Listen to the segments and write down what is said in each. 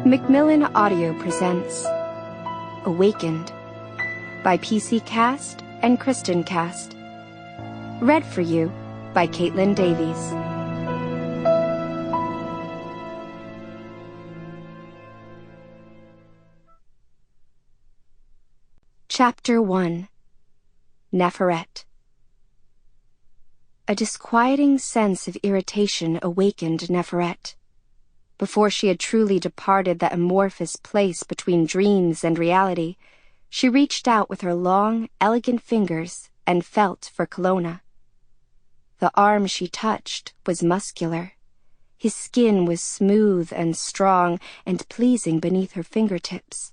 Macmillan Audio presents Awakened by PC Cast and Kristin Cast. Read for you by Davies. Chapter 1. Neferet. A disquieting sense of irritation awakened Neferet. Before she had truly departed that amorphous place between dreams and reality, she reached out with her long, elegant fingers and felt for Kalona. The arm she touched was muscular. His skin was smooth and strong and pleasing beneath her fingertips.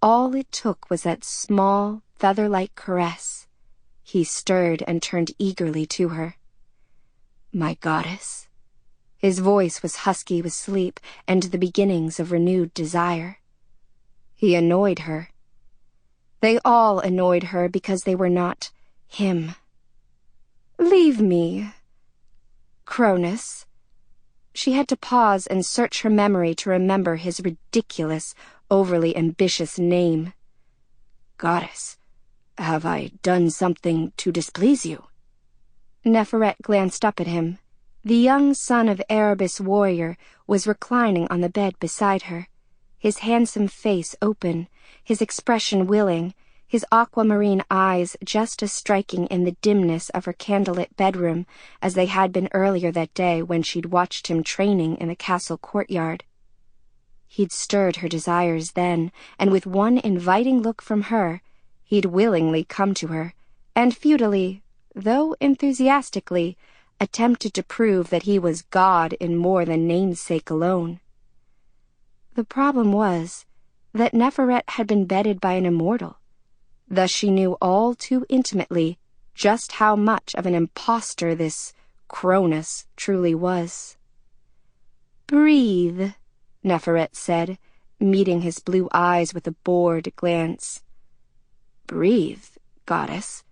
All it took was that small, feather-like caress. He stirred and turned eagerly to her. "My goddess." His voice was husky with sleep and the beginnings of renewed desire. He annoyed her. They all annoyed her because they were not him. "Leave me, Cronus." She had to pause and search her memory to remember his ridiculous, overly ambitious name. "Goddess, have I done something to displease you?" Neferet glanced up at him. The young son of Erebus warrior was reclining on the bed beside her, his handsome face open, his expression willing, his aquamarine eyes just as striking in the dimness of her candlelit bedroom as they had been earlier that day when she'd watched him training in the castle courtyard. He'd stirred her desires then, and with one inviting look from her, he'd willingly come to her, and futilely, though enthusiastically, attempted to prove that he was God in more than namesake alone. The problem was that Neferet had been bedded by an immortal. Thus she knew all too intimately just how much of an impostor this Cronus truly was. "Breathe," Neferet said, meeting his blue eyes with a bored glance. "Breathe, goddess."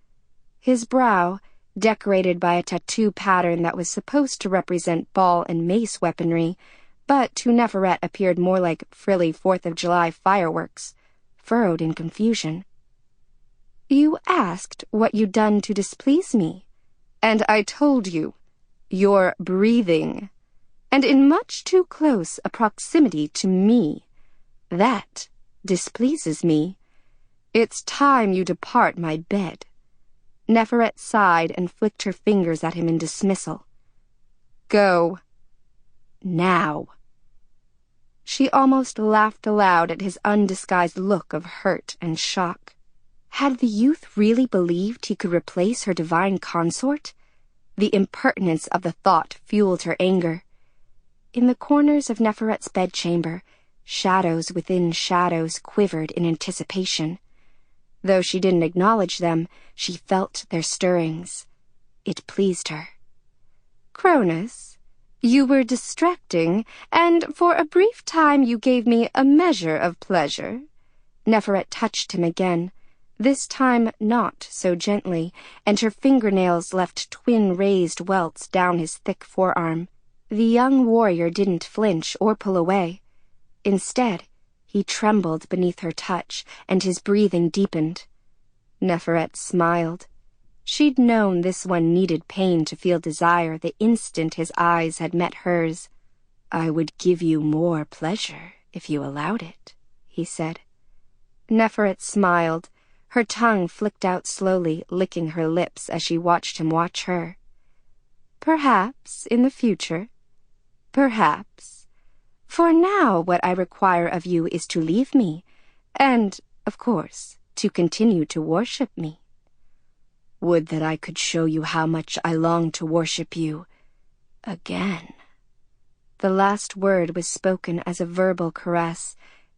His brow, decorated by a tattoo pattern that was supposed to represent ball and mace weaponry, but to Neferet appeared more like frilly 4th of July fireworks, furrowed in confusion. "You asked what you'd done to displease me, and I told you, you're breathing, and in much too close a proximity to me. That displeases me. It's time you depart my bed." Neferet sighed and flicked her fingers at him in dismissal. "Go. Now." She almost laughed aloud at his undisguised look of hurt and shock. Had the youth really believed he could replace her divine consort? The impertinence of the thought fueled her anger. In the corners of Neferet's bedchamber, shadows within shadows quivered in anticipation. Though she didn't acknowledge them, she felt their stirrings. It pleased her. "Cronus, you were distracting, and for a brief time you gave me a measure of pleasure." Neferet touched him again, this time not so gently, and her fingernails left twin raised welts down his thick forearm. The young warrior didn't flinch or pull away. Instead, he trembled beneath her touch, and his breathing deepened. Neferet smiled. She'd known this one needed pain to feel desire the instant his eyes had met hers. "I would give you more pleasure if you allowed it," he said. Neferet smiled. Her tongue flicked out slowly, licking her lips as she watched him watch her. "Perhaps in the future. Perhaps. For now, what I require of you is to leave me, and, of course, to continue to worship me." "Would that I could show you how much I long to worship you again." The last word was spoken as a verbal caress,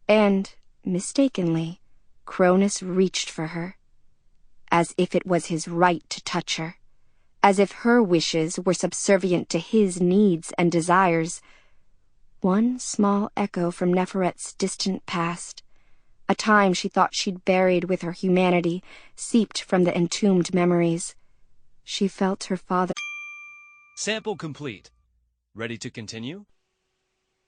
and, mistakenly, Cronus reached for her. As if it was his right to touch her. As if her wishes were subservient to his needs and desires. One small echo from Neferet's distant past, a time she thought she'd buried with her humanity, seeped from the entombed memories. She felt her father. Sample complete. Ready to continue?